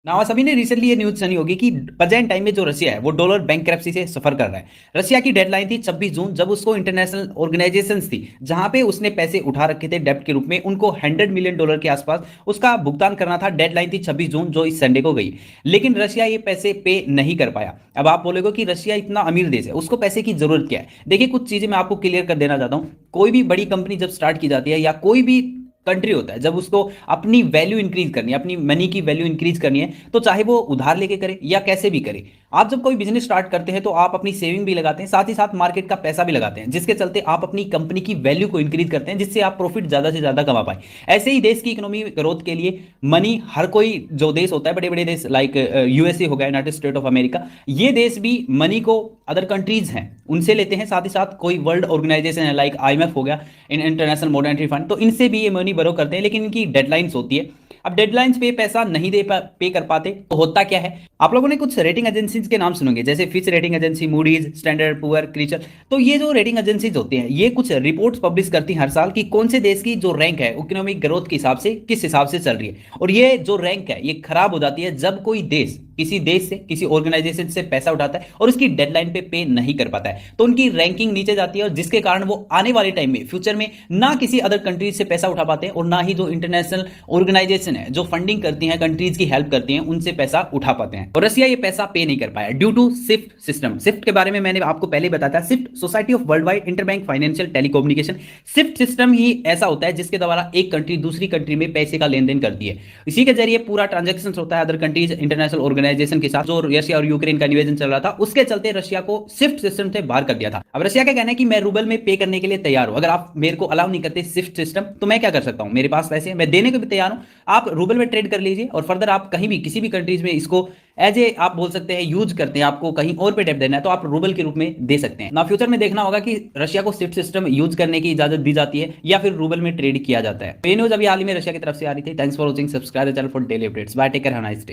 नावा सभी ने रिसेंटली ये न्यूज सुनी होगी कि प्रेजेंट टाइम में जो रशिया है वो डॉलर बैंकरप्सी से सफर कर रहा है। रशिया की डेडलाइन थी 26 जून, जब उसको इंटरनेशनल ऑर्गेनाइजेशंस थी जहां पे उसने पैसे उठा रखे थे डेब्ट के रूप में, उनको $100 मिलियन के आसपास उसका भुगतान करना था। डेडलाइन थी 26 जून जो इस संडे को गई, लेकिन रशिया ये पैसे पे नहीं कर पाया। अब आप बोलोगे कि रशिया इतना अमीर देश है, उसको पैसे की जरूरत क्या है। देखिए, कुछ चीजें मैं आपको क्लियर कर देना चाहता हूँ। कोई भी बड़ी कंपनी जब स्टार्ट की जाती है या कोई भी कंट्री होता है, जब उसको अपनी वैल्यू इंक्रीज करनी है, अपनी मनी की वैल्यू इंक्रीज करनी है, तो चाहे वो उधार लेके करे या कैसे भी करे। आप जब कोई बिजनेस स्टार्ट करते हैं तो आप अपनी सेविंग भी लगाते हैं, साथ ही साथ मार्केट का पैसा भी लगाते हैं, जिसके चलते आप अपनी कंपनी की वैल्यू को इंक्रीज करते हैं, जिससे आप प्रॉफिट ज्यादा से ज्यादा कमा पाए। ऐसे ही देश की इकोनॉमी ग्रोथ के लिए मनी, हर कोई जो देश होता है, बड़े बड़े देश लाइक यूएसए हो गया, यूनाइटेड स्टेट ऑफ अमेरिका, ये देश भी मनी को अदर कंट्रीज हैं उनसे लेते हैं। साथ ही साथ कोई वर्ल्ड ऑर्गेनाइजेशन है लाइक आईएमएफ हो गया, इंटरनेशनल मॉनेटरी फंड, तो इनसे भी ये मनी बोरो करते हैं, लेकिन इनकी डेडलाइंस होती है। अब डेडलाइंस पे पैसा नहीं पे कर पाते तो होता क्या है। आप लोगों ने कुछ रेटिंग एजेंसीज के नाम सुनोगे, जैसे Fitch rating agency, Moody's, standard poor, creature. तो ये जो रेटिंग एजेंसीज होती हैं, ये कुछ रिपोर्ट्स पब्लिश करती हैं हर साल कि कौन से देश की जो रैंक है इकोनॉमिक ग्रोथ के हिसाब से किस हिसाब से चल रही है। और ये जो रैंक है ये खराब हो जाती है जब कोई देश किसी देश से, किसी ऑर्गेनाइजेशन से पैसा उठाता है और उसकी डेडलाइन पे नहीं कर पाता है, तो उनकी रैंकिंग नीचे जाती है, और जिसके कारण वो आने वाले टाइम में, फ्यूचर में, ना किसी अदर कंट्रीज से पैसा उठा पाते हैं और ना ही जो इंटरनेशनल ऑर्गेनाइजेशन है जो फंडिंग करती हैं, कंट्रीज की हेल्प करती हैं, उनसे पैसा उठा पाते हैं। और रशिया ये पैसा पे नहीं कर पाया due to SWIFT system. SWIFT के बारे में मैंने आपको पहले बताया था। SWIFT, society of world wide interbank financial telecommunication. SWIFT system ही ऐसा होता है जिसके द्वारा एक कंट्री दूसरी कंट्री में पैसे का लेन देन करती है। इसी के जरिए पूरा ट्रांजेक्शन होता है अदर कंट्रीज, इंटरनेशनल ऑर्गेनाइजेशन के साथ। जो रशिया और यूक्रेन का निवेदन चल रहा था, उसके चलते रशिया को स्विफ्ट सिस्टम से बाहर कर दिया था। अब रशिया का कहना है कि मैं रूबल में पे करने के लिए तैयार हूं, अगर आप मेरे को अलाउ नहीं करते स्विफ्ट सिस्टम तो मैं क्या कर सकता हूं, मेरे पास पैसे हैं, मैं देने को भी तैयार हूं। आप रूबल में ट्रेड कर लीजिए और फर्दर आप कहीं भी किसी भी कंट्रीज में इसको एज ए, आप बोल सकते हैं, यूज करते हैं, आपको कहीं और पे डेप देना है तो आप रूबल के रूप में दे सकते हैं ना। फ्यूचर में देखना होगा कि रशिया को स्विफ्ट सिस्टम यूज करने की इजाजत दी जाती है या फिर रूबल में ट्रेड किया जाता है। ये न्यूज अभी हाल ही में रशिया की तरफ से आ रही थी। Thanks for watching, subscribe the channel for daily updates. Bye, take care, have a nice day.